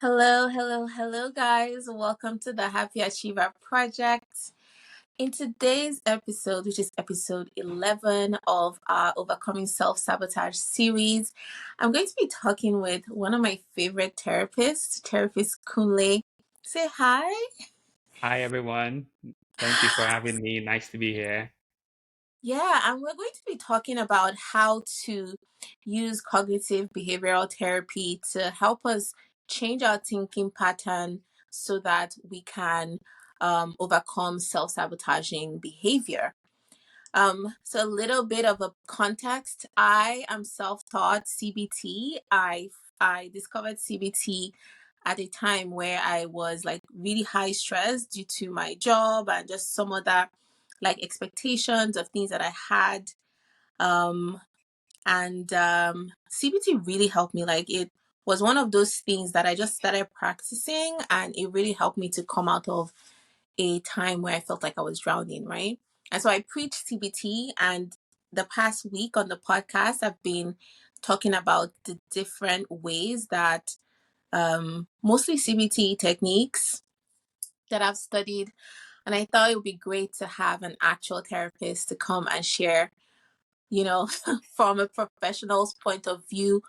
Hello, guys. Welcome to the Happy Achiever Project. In today's episode, which is episode 11 of our Overcoming Self Sabotage series, I'm going to be talking with one of my favorite therapists, therapist Kunle. Say hi. Hi, everyone. Thank you for having me. Nice to be here. Yeah, and we're going to be talking about how to use cognitive behavioral therapy to help us change our thinking pattern so that we can overcome self sabotaging behavior. So a little bit of a context. I am self-taught CBT. I discovered CBT at a time where I was like really high stress due to my job and just some other like expectations of things that I had. Um, and CBT really helped me. Like it was one of those things that I just started practicing and it really helped me to come out of a time where I felt like I was drowning, right? And so I preached CBT, and the past week on the podcast, I've been talking about the different ways that mostly CBT techniques that I've studied. And I thought it would be great to have an actual therapist to come and share, you know, from a professional's point of view,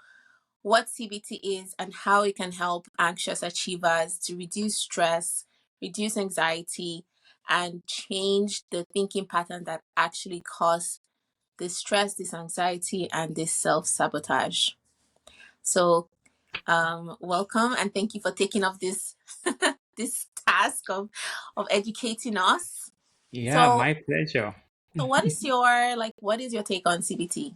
what CBT is and how it can help anxious achievers to reduce stress, reduce anxiety, and change the thinking pattern that actually cause this stress, this anxiety, and this self sabotage. So, welcome and thank you for taking up this this task of educating us. Yeah, So, my pleasure. what is your take on CBT?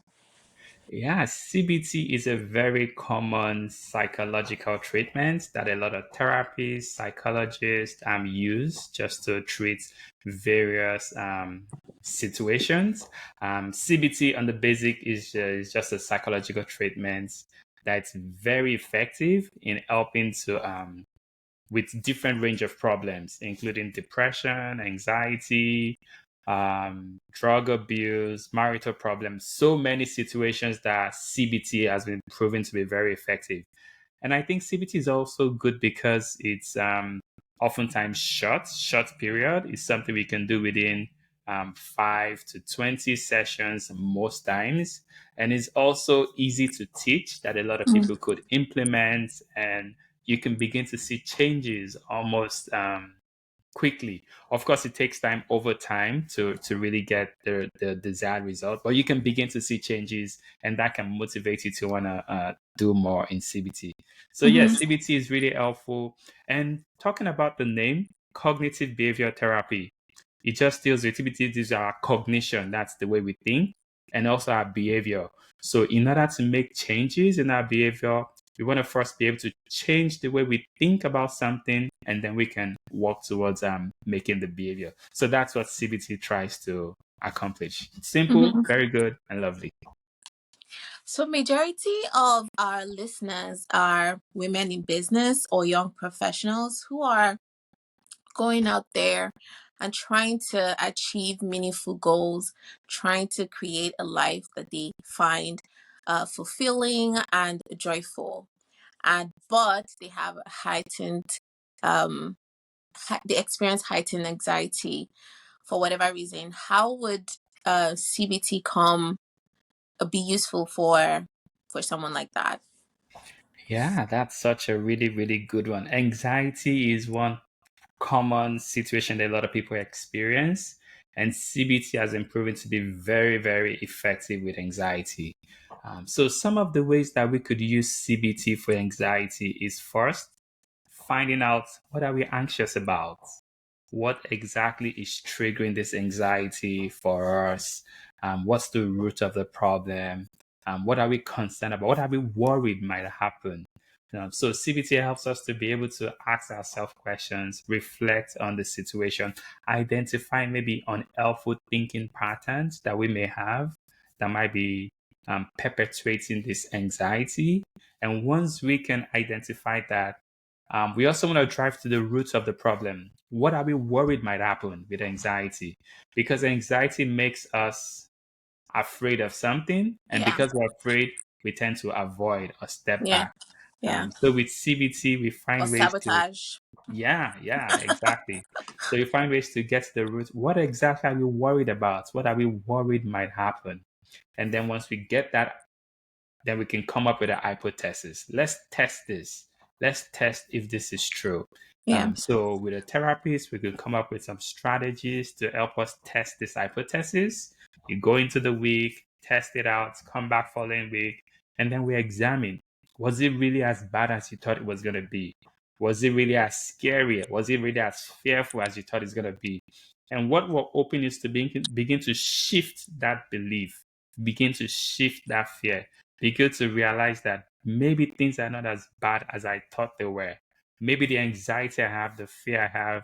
Yeah, CBT is a very common psychological treatment that a lot of therapists, psychologists use just to treat various situations. CBT on the basic is just a psychological treatment that's very effective in helping to with different range of problems, including depression, anxiety, drug abuse, marital problems, so many situations that CBT has been proven to be very effective. And I think CBT is also good because it's oftentimes short period. It's something we can do within 5 to 20 sessions most times. And it's also easy to teach that a lot of Mm-hmm. people could implement, and you can begin to see changes almost quickly. Of course, it takes time over time to really get the desired result, but you can begin to see changes, and that can motivate you to want to do more in CBT. So yes, CBT is really helpful. And talking about the name, cognitive behavioral therapy, it just deals with CBT. These are cognition. That's the way we think, and also our behavior. So in order to make changes in our behavior, we want to first be able to change the way we think about something, and then we can work towards making the behavior. So that's what CBT tries to accomplish. Simple, Mm-hmm. very good, and lovely. So majority of our listeners are women in business or young professionals who are going out there and trying to achieve meaningful goals, trying to create a life that they find fulfilling and joyful. And but they have a heightened they experience heightened anxiety for whatever reason. How would CBT come be useful for someone like that? Yeah, that's such a really, really good one. Anxiety is one common situation that a lot of people experience, and CBT has been proven to be very, very effective with anxiety. So, some of the ways that we could use CBT for anxiety is first, finding out what are we anxious about? What exactly is triggering this anxiety for us? What's the root of the problem? What are we concerned about? What are we worried might happen? So CBT helps us to be able to ask ourselves questions, reflect on the situation, identify maybe unhelpful thinking patterns that we may have that might be perpetuating this anxiety. And once we can identify that, we also want to drive to the roots of the problem. What are we worried might happen with anxiety? Because anxiety makes us afraid of something, and Yeah, because we're afraid, we tend to avoid or step yeah. back. Yeah. So with CBT, we Or find ways to, sabotage. yeah, exactly. So you find ways to get to the root. What exactly are we worried about? What are we worried might happen? And then once we get that, then we can come up with a hypothesis. Let's test this. Let's test if this is true. Yeah. So with a therapist, we could come up with some strategies to help us test this hypothesis. You go into the week, test it out, come back following week, and then we examine. Was it really as bad as you thought it was going to be? Was it really as scary? Was it really as fearful as you thought it's going to be? And what we're hoping is to begin to shift that belief, begin to shift that fear, begin to realize that maybe things are not as bad as I thought they were. Maybe the anxiety I have, the fear I have,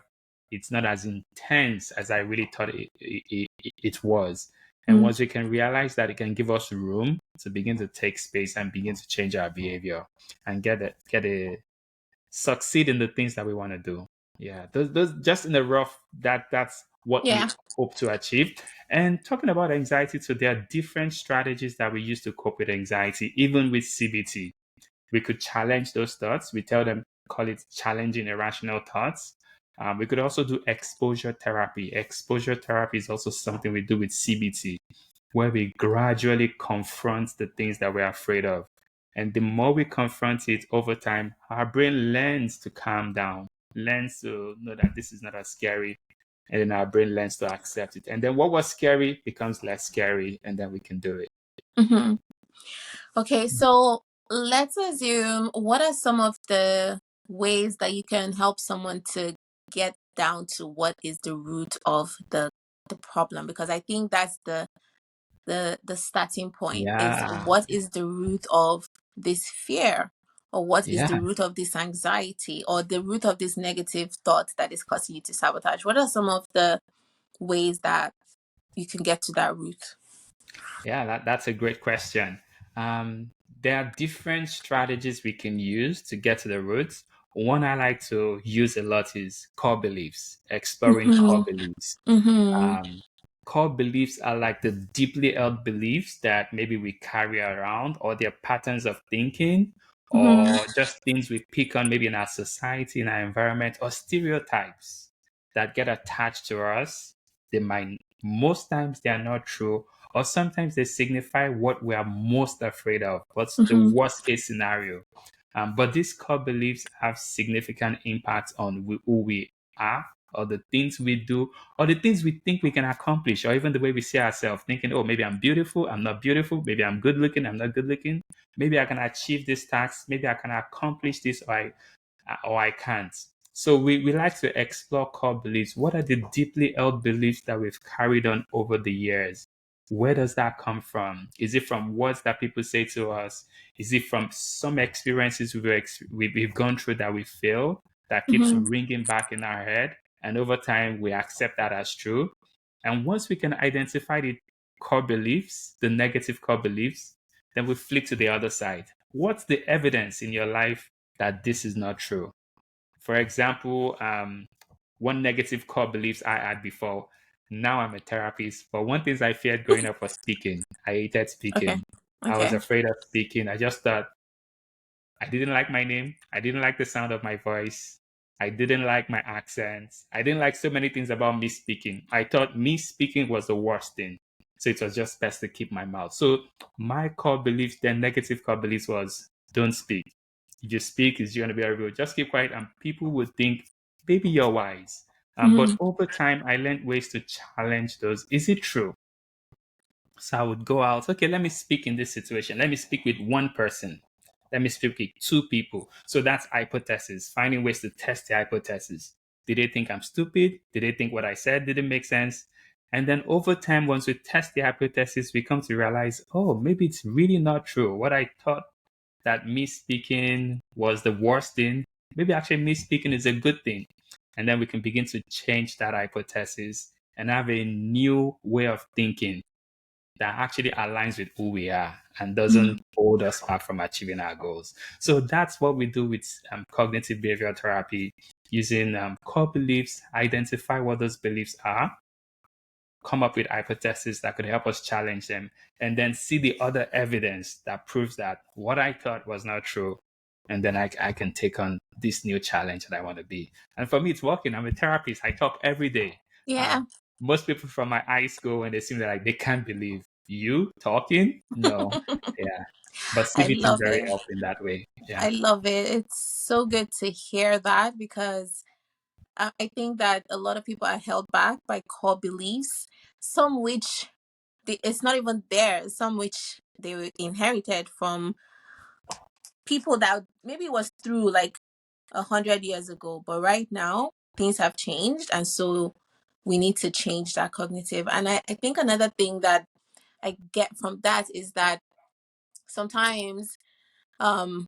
it's not as intense as I really thought it was. And Mm. once we can realize that, it can give us room to begin to take space and begin to change our behavior and succeed in the things that we want to do. Yeah, those just in the rough, that's what Yeah. we hope to achieve. And talking about anxiety, so there are different strategies that we use to cope with anxiety, even with CBT. We could challenge those thoughts. We tell them, call it challenging irrational thoughts. We could also do exposure therapy. Exposure therapy is also something we do with CBT, where we gradually confront the things that we're afraid of. And the more we confront it over time, our brain learns to calm down, learns to know that this is not as scary. And then our brain learns to accept it. And then what was scary becomes less scary, and then we can do it. Hmm. Okay, so let's assume, what are some of the ways that you can help someone to get down to what is the root of the problem? Because I think that's the starting point, is Yeah. what is the root of this fear, or what is the Yeah. root of this anxiety, or the root of this negative thought that is causing you to sabotage? What are some of the ways that you can get to that root? Yeah, that's a great question. Um, there are different strategies we can use to get to the roots. One I like to use a lot is core beliefs, exploring core Mm-hmm. beliefs. Mm-hmm. Um, Core beliefs are like the deeply held beliefs that maybe we carry around, or their patterns of thinking, Mm-hmm. or just things we pick on maybe in our society, in our environment, or stereotypes that get attached to us. They might, most times, they are not true, or sometimes they signify what we are most afraid of, what's the Mm-hmm. worst case scenario. But these core beliefs have significant impact on who we are, or the things we do, or the things we think we can accomplish, or even the way we see ourselves, thinking, oh, maybe I'm beautiful, I'm not beautiful, maybe I'm good looking, I'm not good looking, maybe I can achieve this task, maybe I can accomplish this, or I can't. So we like to explore core beliefs. What are the deeply held beliefs that we've carried on over the years? Where does that come from? Is it from words that people say to us? Is it from some experiences we've gone through that we feel that keeps Mm-hmm. ringing back in our head? And over time, we accept that as true. And once we can identify the core beliefs, the negative core beliefs, then we flip to the other side. What's the evidence in your life that this is not true? For example, one negative core beliefs I had before. Now I'm a therapist, but one thing I feared growing up was speaking. I hated Okay. speaking. I was Okay. afraid of speaking. I just thought I didn't like my name. I didn't like the sound of my voice. I didn't like my accent. I didn't like so many things about me speaking. I thought me speaking was the worst thing. So it was just best to keep my mouth. So my core beliefs, then negative core beliefs, was don't speak. You just speak, is going to be everywhere. Just keep quiet, and people would think maybe you're wise. But Mm-hmm. over time, I learned ways to challenge those. Is it true? So I would go out, okay, let me speak in this situation. Let me speak with one person. Let me speak with two people. So that's hypothesis, finding ways to test the hypothesis. Did they think I'm stupid? Did they think what I said didn't make sense? And then over time, once we test the hypothesis, we come to realize, oh, maybe it's really not true. What I thought that me speaking was the worst thing, maybe actually me speaking is a good thing. And then we can begin to change that hypothesis and have a new way of thinking that actually aligns with who we are and Mm-hmm. doesn't hold us back from achieving our goals. So that's what we do with cognitive behavioral therapy, using core beliefs, identify what those beliefs are, come up with hypotheses that could help us challenge them, and then see the other evidence that proves that what I thought was not true and then I can take on this new challenge that I want to be. And for me, it's working. I'm a therapist. I talk every day. Yeah. Um, Most people from my high school, when they see me, they're like, they can't believe you talking. No, yeah. But I CBT is love very it. helpful in that way. Yeah. I love it. It's so good to hear that because I think that a lot of people are held back by core beliefs, some which it's not even there, some which they were inherited from people that maybe it was through like 100 years ago, but right now things have changed, and so we need to change that cognitive. And I think another thing that I get from that is that sometimes um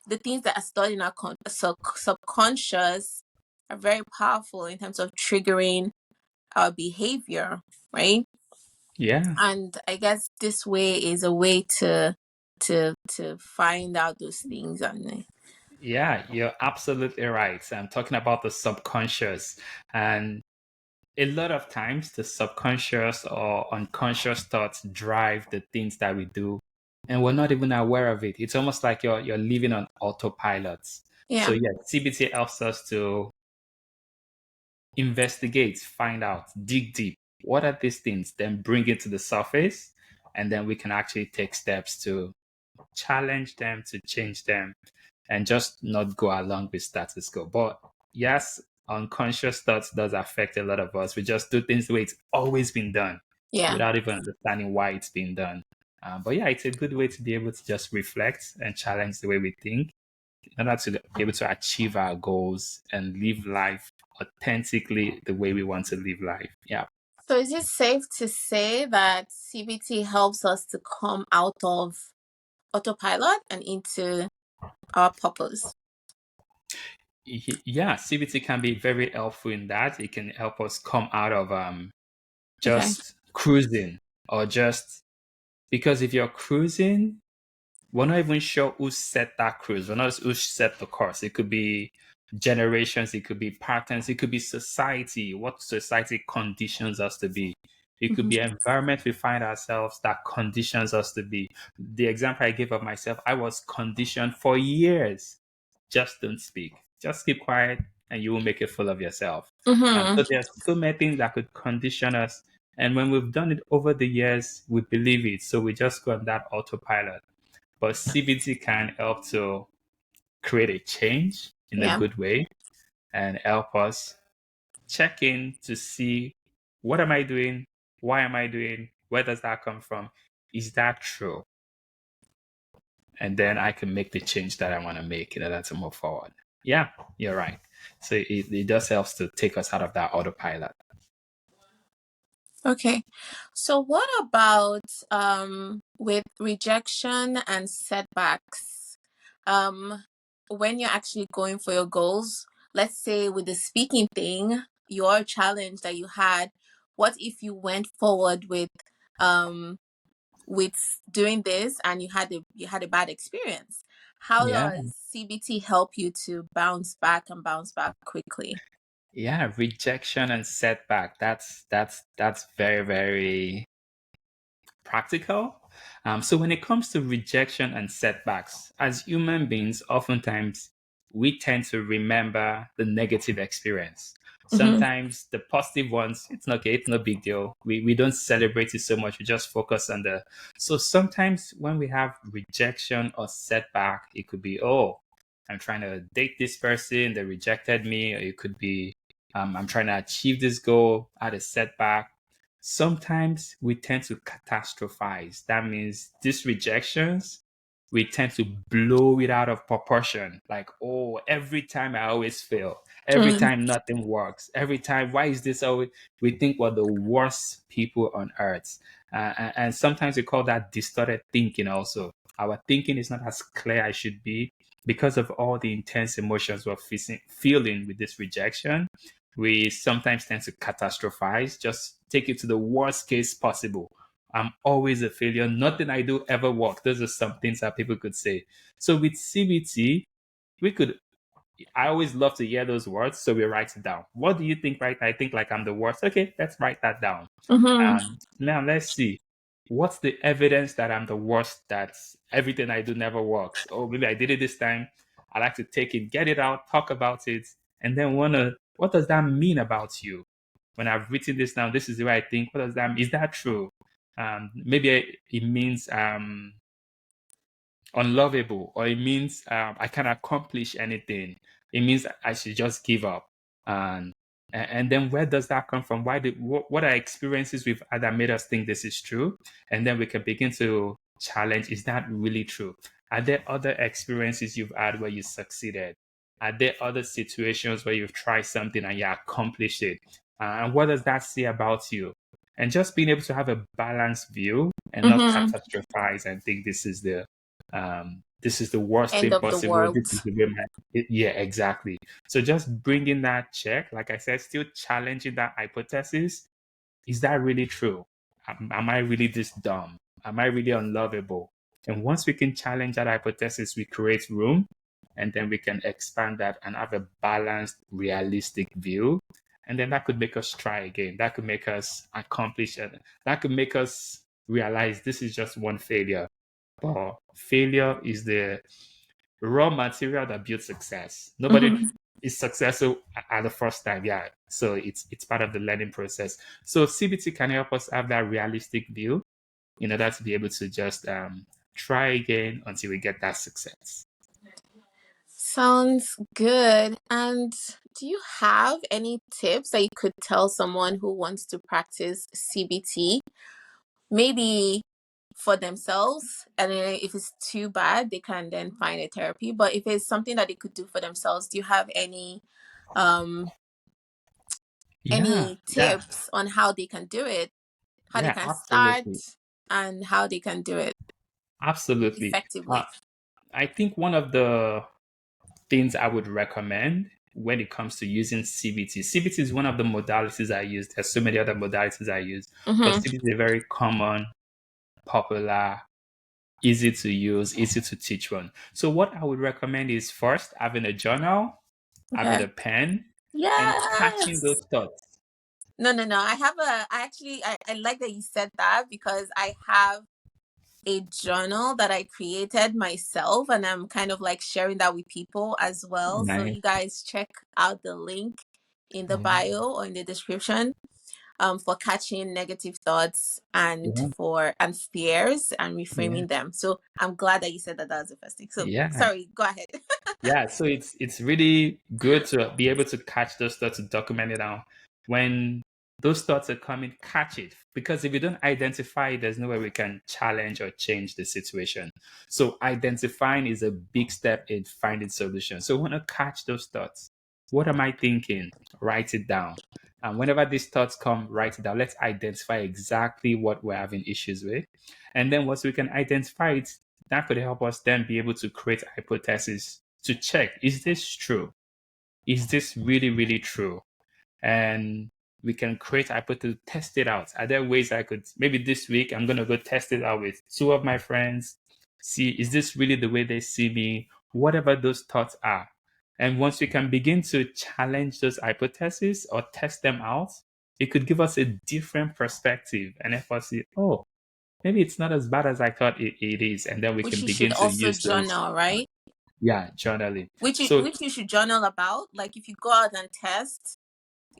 the things that are stored in our subconscious are very powerful in terms of triggering our behavior, right? Yeah. And I guess this way is a way to find out those things. And Yeah, you're absolutely right. I'm talking about the subconscious. And a lot of times, the subconscious or unconscious thoughts drive the things that we do, and we're not even aware of it. It's almost like you're living on autopilot. So, yeah, yeah, CBT helps us to investigate, find out, dig deep. What are these things? Then bring it to the surface, and then we can actually take steps to challenge them, to change them, and just not go along with status quo. But yes, unconscious thoughts does affect a lot of us. We just do things the way it's always been done yeah. without even understanding why it's been done. But yeah, it's a good way to be able to just reflect and challenge the way we think in order to be able to achieve our goals and live life authentically the way we want to live life. Yeah. So is it safe to say that CBT helps us to come out of autopilot and into our purpose? Yeah, CBT can be very helpful in that. It can help us come out of Okay. just cruising or just because if you're cruising, we're not even sure who set that cruise. We're not who set the course. It could be generations, it could be patterns, it could be society, what society conditions us to be. It could Hmm. be environment we find ourselves that conditions us to be. The example I gave of myself, I was conditioned for years. Just don't speak. Just keep quiet and you will make a fool of yourself. Hmm. So there's so many things that could condition us. And when we've done it over the years, we believe it. So we just go on that autopilot. But CBT can help to create a change in a Yeah. good way and help us check in to see what am I doing? Why am I doing? Where does that come from? Is that true? And then I can make the change that I want to make in order to move forward. Yeah, you're right. So it does help to take us out of that autopilot. Okay. So what about with rejection and setbacks? Um when you're actually going for your goals, let's say with the speaking thing, your challenge that you had, what if you went forward um with doing this and you had a bad experience? How Yeah. does CBT help you to bounce back quickly? Yeah, rejection and setback. That's very, very practical. So when it comes to rejection and setbacks, as human beings, oftentimes we tend to remember the negative experience. Mm-hmm. Sometimes the positive ones, it's okay, it's no big deal. We don't celebrate it so much. We just focus on the. So sometimes when we have rejection or setback, it could be, oh, I'm trying to date this person, they rejected me, or it could be, I'm trying to achieve this goal, I had a setback. Sometimes we tend to catastrophize. That means these rejections, we tend to blow it out of proportion. Like, oh, every time I always fail. Every Mm. time nothing works. Every time, why is this always? We think we're the worst people on earth. And sometimes we call that distorted thinking also. Our thinking is not as clear as it should be because of all the intense emotions we're feeling with this rejection. We sometimes tend to catastrophize, just take it to the worst case possible. I'm always a failure. Nothing I do ever works. Those are some things that people could say. So with CBT, we could, I always love to hear those words. So we write it down. What do you think, right? I think like I'm the worst. Okay, let's write that down. Mm-hmm. Now let's see. What's the evidence that I'm the worst, that everything I do never works? Oh, maybe I did it this time. I like to take it, get it out, talk about it, and then wonder what does that mean about you? When I've written this down, this is the way I think. What does that mean? Is that true? Maybe it means unlovable, or it means I can't accomplish anything. It means I should just give up. And and then where does that come from? What are experiences we've had that made us think this is true? And then we can begin to challenge, is that really true? Are there other experiences you've had where you succeeded? Are there other situations where you've tried something and you accomplished it? And what does that say about you? And just being able to have a balanced view and not Mm-hmm. catastrophize and think this is the worst End thing of the possible. world. This is the way yeah, exactly. So just bringing that check, like I said, still challenging that hypothesis. Is that really true? Am I really this dumb? Am I really unlovable? And once we can challenge that hypothesis, we create room, and then we can expand that and have a balanced, realistic view. And then that could make us try again. That could make us accomplish it. That could make us realize this is just one failure. But failure is the raw material that builds success. Nobody Mm-hmm. is successful at the first time. Yeah. So it's part of the learning process. So CBT can help us have that realistic view in order to be able to just try again until we get that success. Sounds good. And do you have any tips that you could tell someone who wants to practice CBT? Maybe for themselves, and then if it's too bad, they can then find a therapy. But if it's something that they could do for themselves, do you have um Yeah, any yeah, tips on how they can do it, how they yeah, can start, absolutely. and how they can do it Absolutely. Uh, effectively? I think one of the things I would recommend when it comes to using CBT. CBT is one of the modalities I use. There's so many other modalities I use, but Mm-hmm. CBT is a very common, popular, easy to use, easy to teach one. So what I would recommend is first having a journal, having Okay. a pen, and catching Yes. those thoughts. No, no, no. I actually, I like that you said that because I have a journal that I created myself, and I'm kind of like sharing that with people as well. So Nice. you guys check out the link in the Yeah. bio or in the description for catching negative thoughts and Yeah. fears and Yeah. reframing them. So I'm glad that you said that was the first thing. So Yeah. sorry, go ahead. Yeah, so it's really good to be able to catch those thoughts and document it down. When those thoughts are coming, catch it. Because if you don't identify it, there's no way we can challenge or change the situation. So identifying is a big step in finding solutions. So we want to catch those thoughts. What am I thinking? Write it down. And whenever these thoughts come, write it down. Let's identify exactly what we're having issues with. And then once we can identify it, that could help us then be able to create hypotheses to check, is this true? Is this really, really true? And we can create hypothesis, test it out. Are there ways I could, maybe this week, I'm going to go test it out with two of my friends, see, is this really the way they see me? Whatever those thoughts are. And once we can begin to challenge those hypotheses or test them out, it could give us a different perspective and help us see, oh, maybe it's not as bad as I thought it is. And then we can Which you should begin to also use those, journal, right? yeah, journaling. So Which you should journal about. Like if you go out and test,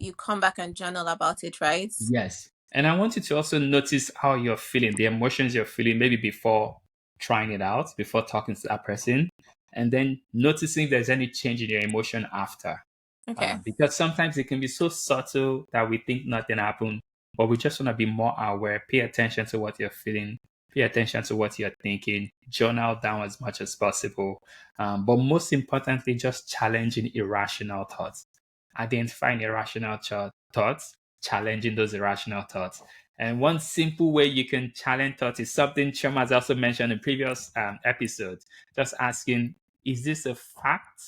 you come back and journal about it, right? yes. And I want you to also notice how you're feeling, the emotions you're feeling, maybe before trying it out, before talking to that person, and then noticing if there's any change in your emotion after. Okay. Because sometimes it can be so subtle that we think nothing happened, but we just want to be more aware, pay attention to what you're feeling, pay attention to what you're thinking, journal down as much as possible. But most importantly, just challenging irrational thoughts, identifying irrational thoughts, challenging those irrational thoughts. And one simple way you can challenge thoughts is something Chioma has also mentioned in previous episodes, just asking, is this a fact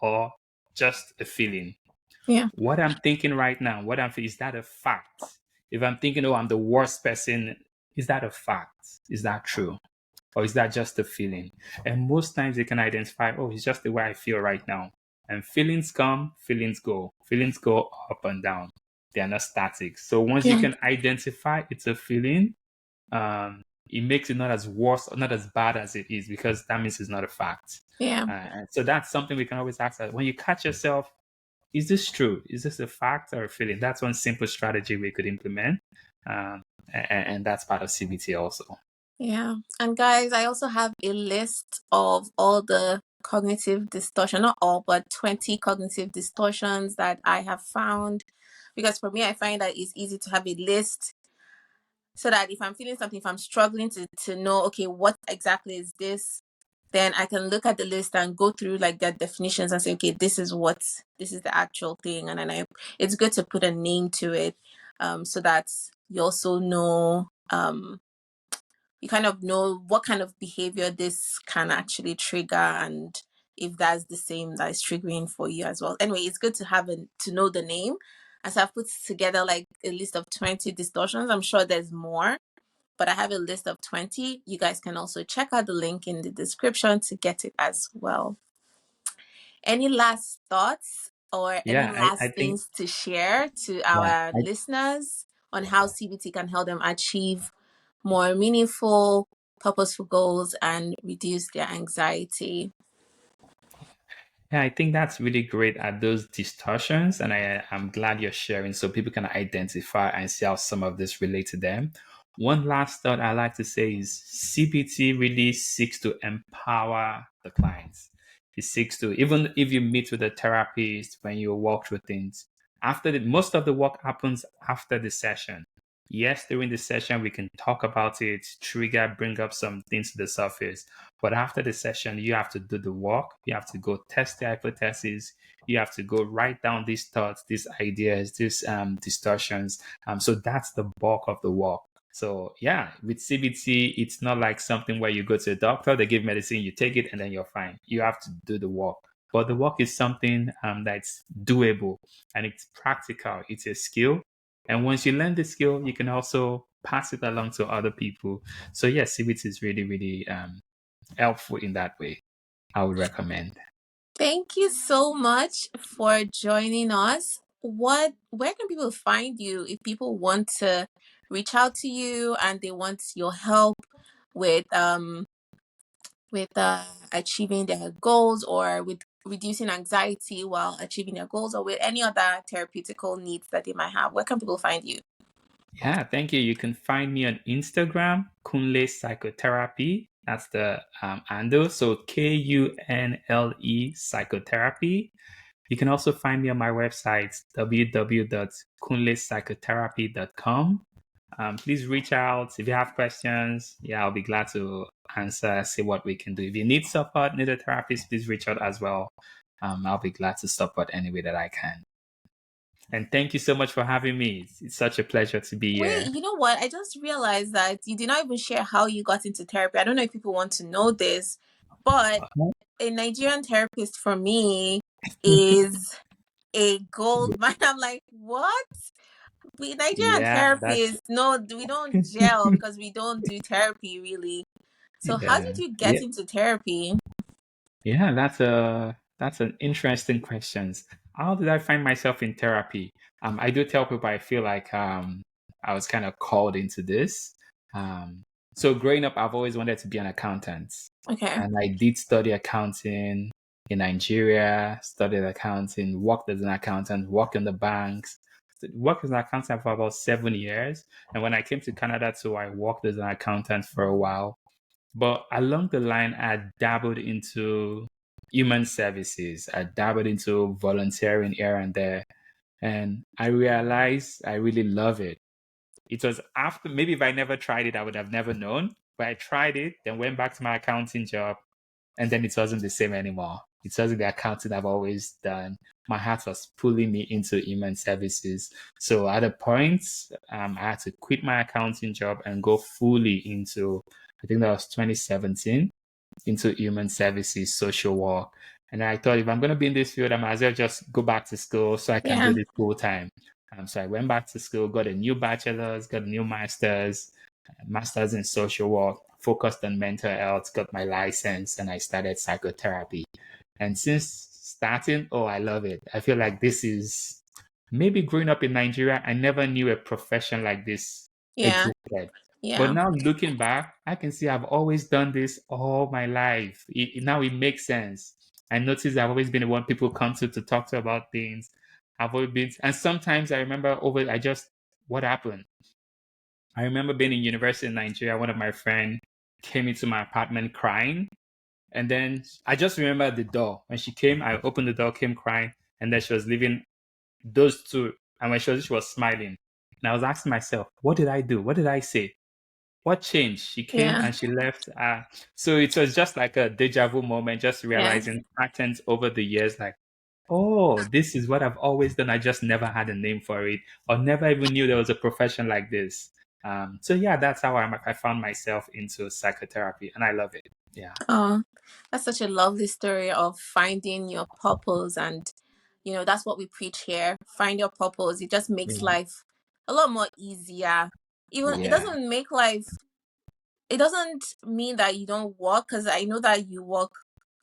or just a feeling? Yeah. What I'm thinking right now, what I'm feeling, is that a fact? If I'm thinking, oh, I'm the worst person, is that a fact? Is that true? Or is that just a feeling? And most times they can identify, oh, it's just the way I feel right now. And feelings come, feelings go. Feelings go up and down. They are not static. So once you Yeah. can identify it's a feeling, um, it makes it not as worse or not as bad as it is, because that means it's not a fact. Yeah. And so that's something we can always ask that when you catch yourself, is this true? Is this a fact or a feeling? That's one simple strategy we could implement. And that's part of CBT also. Yeah. And guys, I also have a list of all the cognitive distortion, not all, but 20 cognitive distortions that I have found. Because for me, I find that it's easy to have a list so that if I'm feeling something, if I'm struggling to know, okay, what exactly is this, then I can look at the list and go through like their definitions and say, okay, this is the actual thing. And then it's good to put a name to it, so that you also know, you kind of know what kind of behavior this can actually trigger, and if that's the same that is triggering for you as well. Anyway, it's good to to know the name. As I've put together like a list of 20 distortions, I'm sure there's more, but I have a list of 20. You guys can also check out the link in the description to get it as well. Any last thoughts or any Yeah, I last think, things to share to yeah, our listeners on how CBT can help them achieve more meaningful, purposeful goals and reduce their anxiety? Yeah, I think that's really great at those distortions, and I'm glad you're sharing so people can identify and see how some of this relate to them. One last thought I like to say is CBT really seeks to empower the clients. It seeks to, even if you meet with a therapist when you walk through things, most of the work happens after the session. Yes, during the session we can talk about it, trigger, bring up some things to the surface. But after the session, you have to do the work. You have to go test the hypothesis. You have to go write down these thoughts, these ideas, these distortions. So that's the bulk of the work. So yeah, with CBT, it's not like something where you go to a doctor, they give medicine, you take it, and then you're fine. You have to do the work. But the work is something that's doable and it's practical. It's a skill. And once you learn the skill, you can also pass it along to other people. So yes, CBT is really, really helpful in that way. I would recommend. Thank you so much for joining us. Where can people find you if people want to reach out to you and they want your help with achieving their goals, or with reducing anxiety while achieving their goals, or with any other therapeutical needs that they might have? Where can people find you? Yeah, thank you. You can find me on Instagram, Kunle Psychotherapy. That's the handle. So Kunle Psychotherapy. You can also find me on my website, www.kunlepsychotherapy.com. Please reach out if you have questions. Yeah, I'll be glad to answer, see what we can do. If you need support, need a therapist, please reach out as well. I'll be glad to support any way that I can. And thank you so much for having me. It's such a pleasure to be Wait, here. you know what? I just realized that you did not even share how you got into therapy. I don't know if people want to know this, but a Nigerian therapist for me is a gold mine. I'm like, what? We Nigerian Yeah, that's therapists, no, we don't gel because we don't do therapy really. So how did yeah. you get Yeah. into therapy? Yeah, that's an interesting question. How did I find myself in therapy? I do tell people I feel like I was kind of called into this. Um, so growing up, I've always wanted to be an accountant, Okay. and I did study accounting in Nigeria. Studied accounting, worked as an accountant, worked in the banks. Worked as an accountant for about 7 years, and when I came to Canada, too, I worked as an accountant for a while. But along the line, I dabbled into human services. I dabbled into volunteering here and there. And I realized I really love it. It was after, maybe if I never tried it, I would have never known. But I tried it, then went back to my accounting job, and then it wasn't the same anymore. It wasn't the accounting I've always done. My heart was pulling me into human services. So at a point, I had to quit my accounting job and go fully into, I think that was 2017, into human services, social work. And I thought, if I'm going to be in this field, I might as well just go back to school so I can Yeah. do this full time. So I went back to school, got a new bachelor's, got a new master's in social work, focused on mental health, got my license, and I started psychotherapy. And since starting, oh, I love it. I feel like this is, maybe growing up in Nigeria, I never knew a profession like this Yeah. existed. But Yeah. now looking back, I can see I've always done this all my life. Now it makes sense. I notice I've always been the one people come to talk to about things. I've always been, and sometimes I remember what happened. I remember being in university in Nigeria. One of my friends came into my apartment crying. And then I just remember the door. When she came, I opened the door, came crying, and then she was leaving those two. And when she was smiling. And I was asking myself, what did I do? What did I say? What changed? She came Yeah. and she left. So it was just like a deja vu moment, just Yes. realizing patterns over the years, like, oh, this is what I've always done. I just never had a name for it, or never even knew there was a profession like this. So yeah, that's how I found myself into psychotherapy, and I love it. Yeah, Oh, that's such a lovely story of finding your purpose. And, that's what we preach here. Find your purpose. It just makes yeah, life a lot more easier. Even it yeah, doesn't make life, it doesn't mean that you don't work, because I know that you work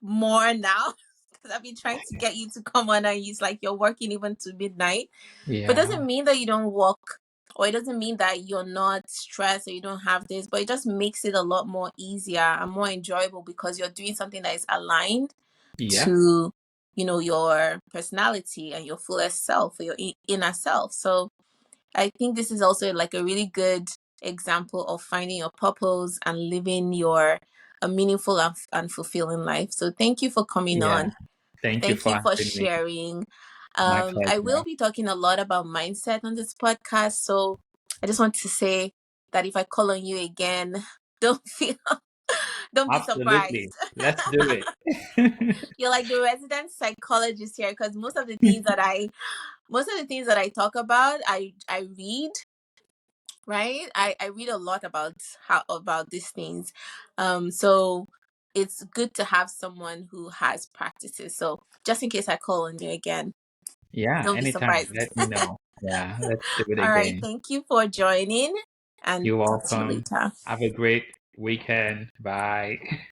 more now. Because I've been trying to get you to come on, and it's like you're working even to midnight. But it yeah, doesn't mean that you don't work, or it doesn't mean that you're not stressed or you don't have this, but it just makes it a lot more easier and more enjoyable because you're doing something that is aligned yeah, to, your personality and your fullest self or your inner self. So I think this is also like a really good example of finding your purpose and living your a meaningful and fulfilling life. So thank you for coming yeah. on. Thank you Thank for you for having me. sharing. My I will pleasure. be talking a lot about mindset on this podcast. So I just want to say that if I call on you again, don't feel, don't be Absolutely. surprised. Let's do it. You're like the resident psychologist here, because most of the things that I talk about, I read, right? I read a lot about these things. So it's good to have someone who has practices. So just in case I call on you again, Yeah, don't be anytime. surprised. Let me know. Yeah, let's do it All right. again. Thank you for joining, and You're talk to you welcome. later. Have a great weekend. Bye.